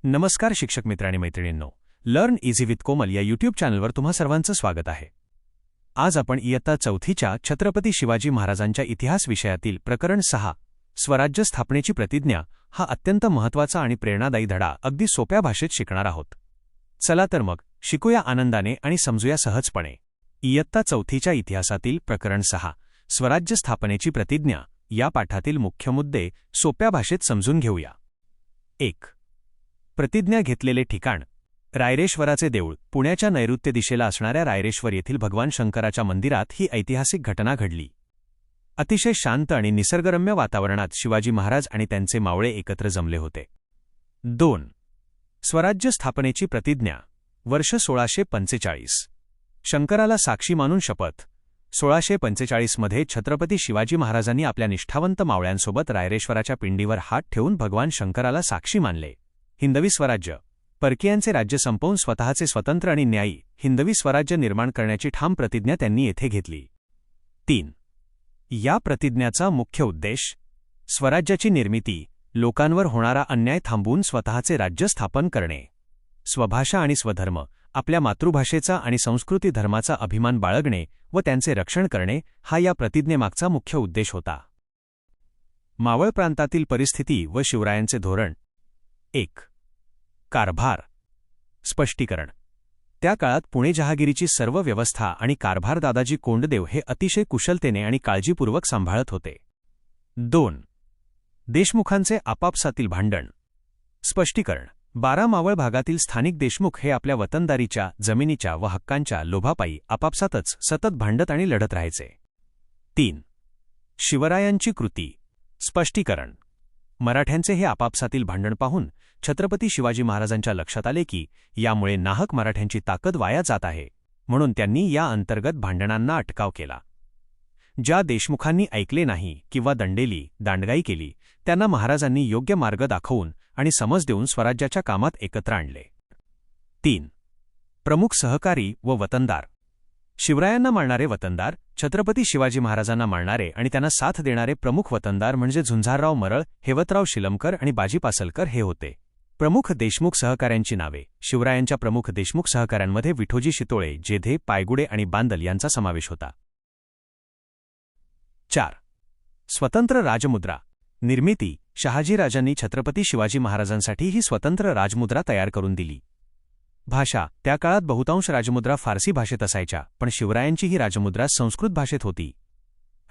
नमस्कार शिक्षक मित्र आणि मैत्रिणींनो, लर्न इझी विथ कोमल या यूट्यूब चॅनलवर तुम्हा सर्वांचं स्वागत आहे. आज आपण इयत्ता चौथीच्या छत्रपती शिवाजी महाराजांच्या इतिहास विषयातील प्रकरण 6 स्वराज्य स्थापनेची प्रतिज्ञा हा अत्यंत महत्त्वाचा आणि प्रेरणादायी धडा अगदी सोप्या भाषेत शिकणार आहोत. चला तर मग शिकूया आनंदाने आणि समजूया सहजपणे. इयत्ता चौथीच्या इतिहासातील प्रकरण 6 स्वराज्य स्थापनेची प्रतिज्ञा या पाठातील मुख्य मुद्दे सोप्या भाषेत समजून घेऊया. 1. प्रतिज्ञा घेतलेले ठिकाण. रायरेश्वराचे देऊळ. पुण्याच्या नैऋत्य दिशेला असणाऱ्या रायरेश्वर येथील भगवान शंकराच्या मंदिरात ही ऐतिहासिक घटना घडली. अतिशय शांत आणि निसर्गरम्य वातावरणात शिवाजी महाराज आणि त्यांचे मावळे एकत्र जमले होते. 2. स्वराज्य स्थापनेची प्रतिज्ञा. वर्ष 1645. शंकराला साक्षी मानून शपथ. 1645 मध्ये छत्रपती शिवाजी महाराजांनी आपल्या निष्ठावंत मावळ्यांसोबत रायरेश्वराच्या पिंडीवर हात ठेवून भगवान शंकराला साक्षी मानले. हिंदवी स्वराज्य. परकीयांचे राज्य संपवून स्वतःचे स्वतंत्र आणि न्यायी हिंदवी स्वराज्य निर्माण करण्याची ठाम प्रतिज्ञा त्यांनी येथे घेतली. 3. या प्रतिज्ञाचा मुख्य उद्देश. स्वराज्याची निर्मिती. लोकांवर होणारा अन्याय थांबवून स्वतःचे राज्य स्थापन करणे. स्वभाषा आणि स्वधर्म. आपल्या मातृभाषेचा आणि संस्कृती धर्माचा अभिमान बाळगणे व त्यांचे रक्षण करणे हा या प्रतिज्ञेमागचा मुख्य उद्देश होता. मावळ प्रांतातील परिस्थिती व शिवरायांचे धोरण. 1. कारभार. स्पष्टीकरण. त्या काळात पुणे जहागिरीची सर्व व्यवस्था आणि कारभार दादाजी कोंडदेव हे अतिशय कुशलतेने आणि काळजीपूर्वक सांभाळत होते. 2. देशमुखांचे आपापसातील भांडण. स्पष्टीकरण. 12 मावळ भागातील स्थानिक देशमुख हे आपल्या वतनदारीच्या, जमिनीच्या व हक्कांच्या लोभापायी आपापसातच सतत भांडत आणि लढत राहायचे. 3. शिवरायांची कृती. स्पष्टीकरण. मराठ्यांचे हे आपापसातील भांडण पाहून छत्रपती शिवाजी महाराजांच्या लक्षात आले की यामुळे नाहक मराठ्यांची ताकद वाया जात आहे, म्हणून त्यांनी या अंतर्गत भांडणांना अटकाव केला. ज्या देशमुखांनी ऐकले नाही किंवा दांडगाई केली त्यांना महाराजांनी योग्य मार्ग दाखवून आणि समज देऊन स्वराज्याच्या कामात एकत्र आणले. 3. प्रमुख सहकारी व वतनदार. शिवरायांना मानणारे वतनदार. छत्रपती शिवाजी महाराजांना मानणारे आणि त्यांना साथ देणारे प्रमुख वतनदार म्हणजे झुंजारराव मरळ, हेवतराव शिलमकर आणि बाजी पासलकर हे होते. प्रमुख देशमुख सहकाऱ्यांची नावे. शिवरायांच्या प्रमुख देशमुख सहकाऱ्यांमध्ये विठोजी शितोळे, जेधे, पायगुडे आणि बांदल यांचा समावेश होता. 4. स्वतंत्र राजमुद्रा. निर्मिती. शहाजीराजांनी छत्रपती शिवाजी महाराजांसाठी ही स्वतंत्र राजमुद्रा तयार करून दिली. भाषा. त्या काळात बहुतांश राजमुद्रा फारसी भाषेत असायच्या, पण शिवरायांची ही राजमुद्रा संस्कृत भाषेत होती.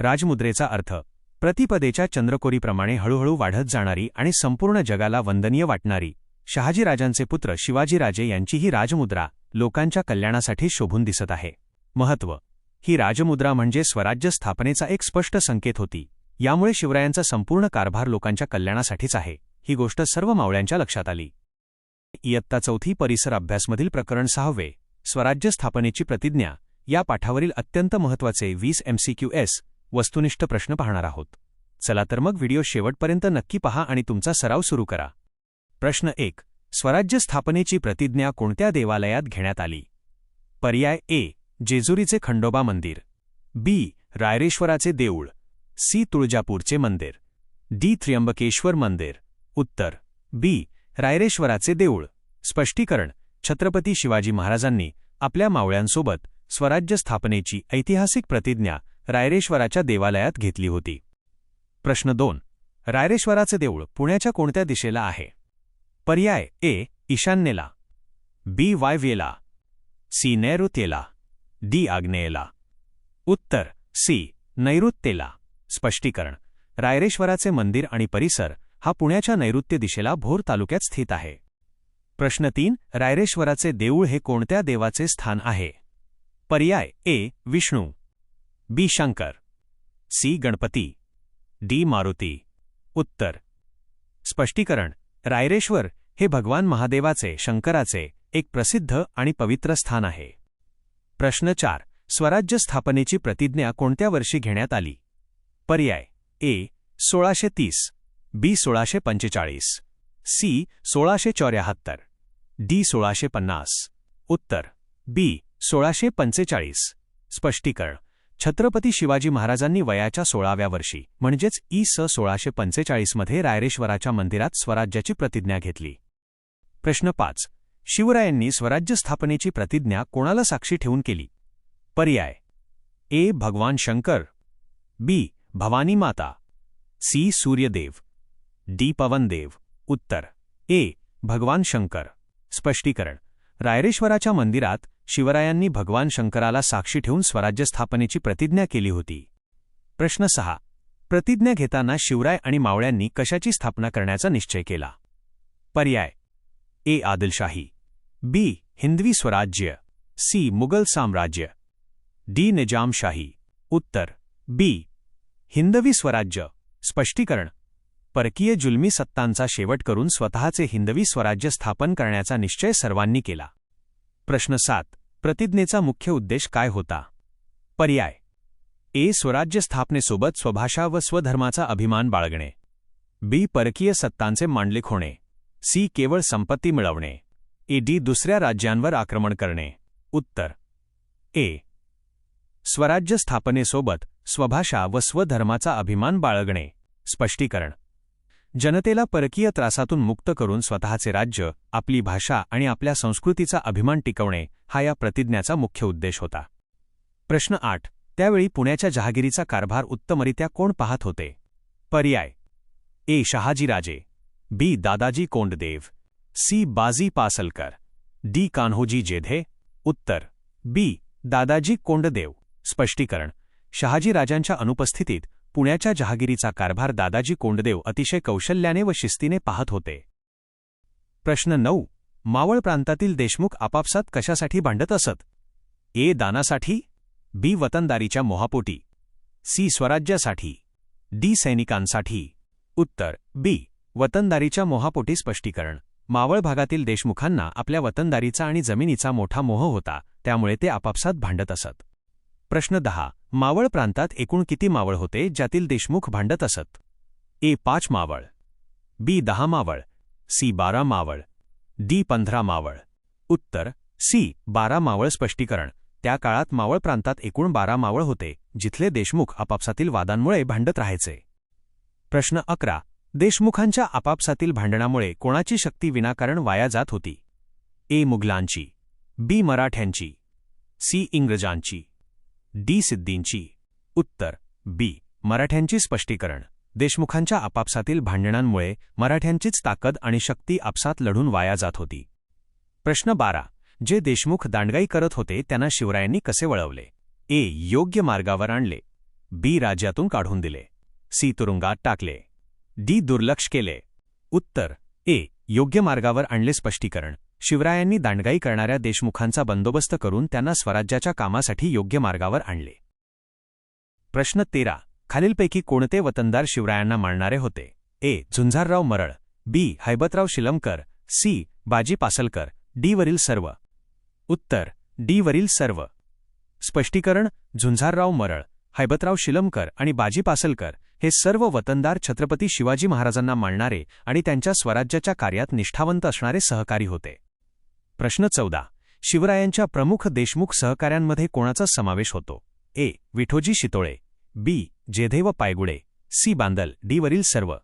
राजमुद्रेचा अर्थ. प्रतिपदेच्या चंद्रकोरीप्रमाणे हळूहळू वाढत जाणारी आणि संपूर्ण जगाला वंदनीय वाटणारी. शहाजीराजांचे पुत्र शिवाजीराजे यांची ही राजमुद्रा लोकांच्या कल्याणासाठी शोभून दिसत आहे. महत्त्व. ही राजमुद्रा म्हणजे स्वराज्य स्थापनेचा एक स्पष्ट संकेत होती. यामुळे शिवरायांचा संपूर्ण कारभार लोकांच्या कल्याणासाठीच आहे ही गोष्ट सर्व मावळ्यांच्या लक्षात आली. इयत्ता चौथी परिसर अभ्यासमधील प्रकरण 6 स्वराज्य स्थापनेची प्रतिज्ञा या पाठावरील अत्यंत महत्त्वाचे 20 MCQs वस्तुनिष्ठ प्रश्न पाहणार आहोत. चला तर मग व्हिडिओ शेवटपर्यंत नक्की पहा आणि तुमचा सराव सुरू करा. प्रश्न 1. स्वराज्य स्थापनेची प्रतिज्ञा कोणत्या देवालयात घेण्यात आली? पर्याय ए. जेजुरीचे खंडोबा मंदिर. बी. रायरेश्वराचे देऊळ. सी. तुळजापूरचे मंदिर. डी. त्र्यंबकेश्वर मंदिर. उत्तर बी. रायरेश्वराचे देऊळ. स्पष्टीकरण. छत्रपती शिवाजी महाराजांनी आपल्या मावळ्यांसोबत स्वराज्य स्थापनेची ऐतिहासिक प्रतिज्ञा रायरेश्वराच्या देवालयात घेतली होती. प्रश्न 2. रायरेश्वराचे देऊळ पुण्याच्या कोणत्या दिशेला आहे? पर्याय ए. ईशान्येला. बी. वायव्येला. सी. नैऋत्येला. डी. आग्नेयेला. उत्तर सी. नैऋत्येला. स्पष्टीकरण. रायरेश्वराचे मंदिर आणि परिसर हा पुण्याच्या नैऋत्य दिशेला भोर तालुक्यात स्थित आहे. प्रश्न 3. रायरेश्वराचे देऊळ हे कोणत्या देवाचे स्थान आहे? पर्याय ए. विष्णू. बी. शंकर. सी. गणपती. डी. मारुती. उत्तर स्पष्टीकरण. रायरेश्वर हे भगवान महादेवाचे, शंकराचे एक प्रसिद्ध आणि पवित्र स्थान आहे. प्रश्न 4. स्वराज्य स्थापनेची प्रतिज्ञा कोणत्या वर्षी घेण्यात आली? पर्याय ए. 1630. बी. 1645. सी. 1674. डी. 1650. उत्तर बी. 1645. स्पष्टीकरण. छत्रपती शिवाजी महाराजांनी वयाच्या 16व्या वर्षी म्हणजेच इ. स. 1645 मध्ये रायरेश्वराच्या मंदिरात स्वराज्याची प्रतिज्ञा घेतली. प्रश्न 5. शिवरायांनी स्वराज्य स्थापनेची प्रतिज्ञा कोणाला साक्षी ठेवून केली? पर्याय: ए. भगवान शंकर, बी. भवानी माता, सी. सूर्यदेव, डी. पवनदेव. उत्तर: ए. भगवान शंकर. स्पष्टीकरण: रायरेश्वराच्या मंदिरात शिवरायांनी भगवान शंकराला साक्षी ठेवून स्वराज्य स्थापनेची प्रतिज्ञा केली होती. प्रश्न 6. प्रतिज्ञा घेताना शिवराय आणि मावळ्यांनी कशाची स्थापना करण्याचा निश्चय केला? पर्याय: ए. आदिलशाही, बी. हिंदवी स्वराज्य, सी. मुघल साम्राज्य, डी. निजामशाही. उत्तर: बी. हिंदवी स्वराज्य. स्पष्टीकरण: परकीय जुलमी सत्तांचा शेवट करून स्वतःचे हिंदवी स्वराज्य स्थापन करण्याचा निश्चय सर्वांनी केला. प्रश्न 7. प्रतिज्ञेचा मुख्य उद्देश काय होता? पर्याय: ए. स्वराज्य स्थापनेसोबत स्वभाषा व स्वधर्माचा अभिमान बाळगणे, बी. परकीय सत्तांचे मांडलिक होणे, सी. केवळ संपत्ती मिळवणे, ए. डी. दुसऱ्या राज्यांवर आक्रमण करणे. उत्तर: ए. स्वराज्य स्थापनेसोबत स्वभाषा व स्वधर्माचा अभिमान बाळगणे. स्पष्टीकरण: जनतेला परकीय त्रासातून मुक्त करून स्वतःचे राज्य, आपली भाषा आणि आपल्या संस्कृतीचा अभिमान टिकवणे हा या प्रतिज्ञाचा मुख्य उद्देश होता. प्रश्न 8. त्यावेळी पुण्याच्या जहागिरीचा कारभार उत्तमरित्या कोण पाहत होते? पर्याय: ए. शहाजीराजे, बी. दादाजी कोंडदेव, सी. बाजी पासलकर, डी. कान्होजी जेधे. उत्तर: बी. दादाजी कोंडदेव. स्पष्टीकरण: शहाजीराजांच्या अनुपस्थितीत पुण्याच्या जहागिरीचा कारभार दादाजी कोंडदेव अतिशय कौशल्याने व शिस्तीने पाहत होते. प्रश्न 9. मावळ प्रांतातील देशमुख आपापसात कशासाठी भांडत असत? ए. दानासाठी, बी. वतनदारीच्या मोहापोटी, सी. स्वराज्यासाठी, डी. सैनिकांसाठी. उत्तर: बी. वतनदारीच्या मोहापोटी. स्पष्टीकरण: मावळ भागातील देशमुखांना आपल्या वतनदारीचा आणि जमिनीचा मोठा मोह होता, त्यामुळे ते आपापसात भांडत असत. प्रश्न 10. मावळ प्रांतात एकूण किती मावळ होते ज्यातील देशमुख भांडत असत? ए. 5 मावळ, बी. 10 मावळ, सी. 12 मावळ, डी. 15 मावळ. उत्तर: सी. 12 मावळ. स्पष्टीकरण: त्या काळात मावळ प्रांतात एकूण 12 मावळ होते, जिथले देशमुख आपापसातील वादांमुळे भांडत राहायचे. प्रश्न 11. देशमुखांच्या आपापसातील भांडणामुळे कोणाची शक्ती विनाकारण वाया जात होती? ए. मुघलांची, बी. मराठ्यांची, सी. इंग्रजांची, डी. सिद्धींची. उत्तर: बी. मराठ्यांची. स्पष्टीकरण: देशमुखांच्या आपापसातील भांडणांमुळे मराठ्यांचीच ताकद आणि शक्ती आपसात लढून वाया जात होती. प्रश्न 12. जे देशमुख दांडगाई करत होते त्यांना शिवरायांनी कसे वळवले? ए. योग्य मार्गावर आणले, बी. राज्यातून काढून दिले, सी. तुरुंगात टाकले, डी. दुर्लक्ष केले. उत्तर: ए. योग्य मार्गावर आणले. स्पष्टीकरण: शिवरायांनी दांडगाई करणाऱ्या देशमुखांचा बंदोबस्त करून त्यांना स्वराज्याच्या कामासाठी योग्य मार्गावर आणले. प्रश्न 13. खालीलपैकी कोणते वतनदार शिवरायांना मानणारे होते? ए. झुंझारराव मरळ, बी. हैबतराव शिलमकर, सी. बाजी पासलकर, डी. वरील सर्व. उत्तर: डी. वरील सर्व. स्पष्टीकरण: झुंझारराव मरळ, हैबतराव शिलमकर आणि बाजी पासलकर हे सर्व वतनदार छत्रपती शिवाजी महाराजांना मानणारे आणि त्यांच्या स्वराज्याच्या कार्यात निष्ठावंत असणारे सहकारी होते. प्रश्न 14. शिवरायांच्या प्रमुख देशमुख सहकाऱ्यांमध्ये कोणाचा समावेश होतो? ए. विठोजी शितोळे, बी. जेधे व पायगुडे, सी. बांदल, डी. वरील सर्व.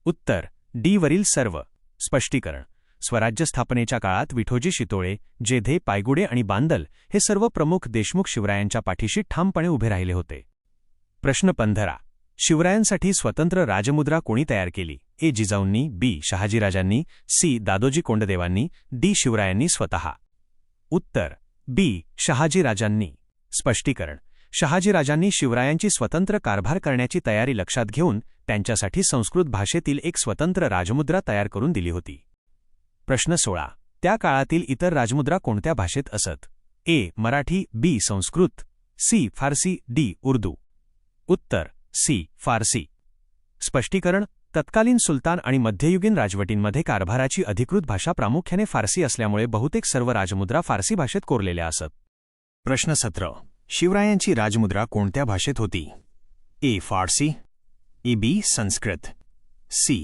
उत्तर: डी. वरील सर्व. स्पष्टीकरण: स्वराज्य स्थापनेच्या काळात विठोजी शितोळे, जेधे, पायगुडे आणि बांदल हे सर्व प्रमुख देशमुख शिवरायांच्या पाठीशी ठामपणे उभे राहिले होते. प्रश्न 15. शिवरायांसाठी स्वतंत्र राजमुद्रा कोणी तयार केली? ए. जिजाऊंनी, बी. शहाजीराजांनी, सी. दादोजी कोंडदेवांनी, डी. शिवरायांनी स्वतः. उत्तर: बी. शहाजीराजांनी. स्पष्टीकरण: शहाजीराजांनी शिवरायांची स्वतंत्र कारभार करण्याची तयारी लक्षात घेऊन त्यांच्यासाठी संस्कृत भाषेतील एक स्वतंत्र राजमुद्रा तयार करून दिली होती. प्रश्न 16. त्या काळातील इतर राजमुद्रा कोणत्या भाषेत असत? ए. मराठी, बी. संस्कृत, सी. फारसी, डी. उर्दू. उत्तर: सी. फारसी. स्पष्टीकरण: तत्कालीन सुलतान आणि मध्ययुगीन राजवटींमध्ये कारभाराची अधिकृत भाषा प्रामुख्याने फारसी असल्यामुळे बहुतेक सर्व राजमुद्रा फारसी भाषेत कोरलेल्या असत. प्रश्न 17. शिवरायांची राजमुद्रा कोणत्या भाषेत होती? ए. फारसी, ए. बी. संस्कृत, सी.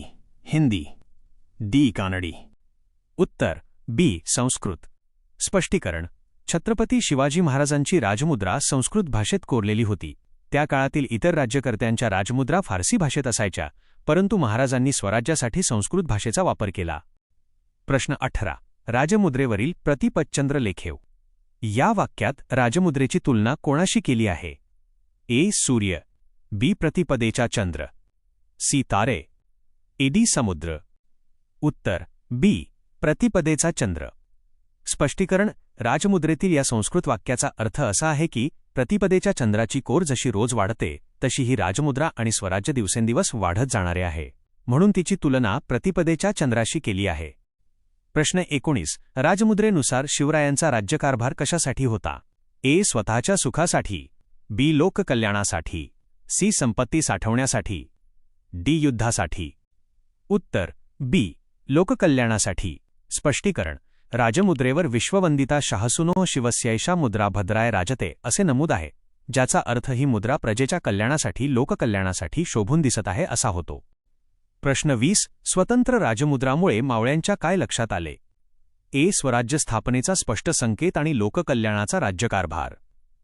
हिंदी, डी. कानडी. उत्तर: बी. संस्कृत. स्पष्टीकरण: छत्रपती शिवाजी महाराजांची राजमुद्रा संस्कृत भाषेत कोरलेली होती. त्या काळातील इतर राज्यकर्त्यांच्या राजमुद्रा फारसी भाषेत असायच्या, परंतु महाराजांनी स्वराज्यासाठी संस्कृत भाषेचा वापर केला. प्रश्न 18. राजमुद्रेवरील प्रतिपदचंद्र लेखेव. या वाक्यात राजमुद्रेची तुलना कोणाशी केली आहे? ए. सूर्य, बी. प्रतिपदेचा चंद्र, सी. तारे, डी. समुद्र. उत्तर बी. प्रतिपदेचा चंद्र. स्पष्टीकरण. राजमुद्रेतील या संस्कृत वाक्याचा अर्थ असा आहे की प्रतिपदेच्या चंद्राची कोर जशी रोज वाढते तशी ही राजमुद्रा आणि स्वराज्य दिवसेंदिवस वाढत जाणारे आहे, म्हणून तिची तुलना प्रतिपदेच्या चंद्राशी केली आहे. प्रश्न 19. राजमुद्रेनुसार शिवरायांचा राज्यकारभार कशासाठी होता? ए. स्वतःच्या सुखासाठी, बी. लोककल्याणासाठी, सी. संपत्ती साठवण्यासाठी, डी. युद्धासाठी. उत्तर बी. लोककल्याणासाठी. स्पष्टीकरण. राजमुद्रेवर विश्ववंदिता शाहसुनो शिवस्यैषा मुद्रा भद्राय राजते असे नमूद आहे, ज्याचा अर्थ ही मुद्रा प्रजेच्या कल्याणासाठी लोककल्याणासाठी शोभून दिसत आहे असा होतो. प्रश्न 20. स्वतंत्र राजमुद्रामुळे मावळ्यांच्या काय लक्षात आले? ए. स्वराज्य स्थापनेचा स्पष्ट संकेत आणि लोककल्याणाचा राज्यकारभार,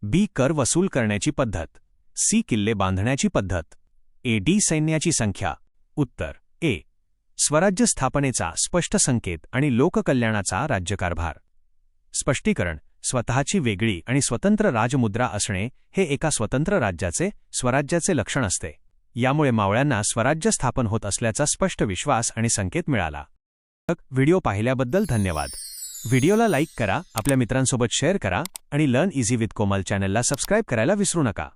बी. कर वसूल करण्याची पद्धत, सी. किल्ले बांधण्याची पद्धत, डी. सैन्याची संख्या. उत्तर ए. स्वराज्य स्थापनेचा स्पष्ट संकेत आणि लोककल्याणाचा राज्यकारभार. स्पष्टीकरण. स्वतःची वेगळी आणि स्वतंत्र राजमुद्रा असणे हे एका स्वतंत्र राज्याचे, स्वराज्याचे लक्षण असते. यामुळे मावळ्यांना स्वराज्य स्थापन होत असल्याचा स्पष्ट विश्वास आणि संकेत मिळाला. व्हिडिओ पाहिल्याबद्दल धन्यवाद. व्हिडिओला लाईक करा, आपल्या मित्रांसोबत शेअर करा आणि लर्न इझी विथ कोमल चॅनलला सबस्क्राईब करायला विसरू नका.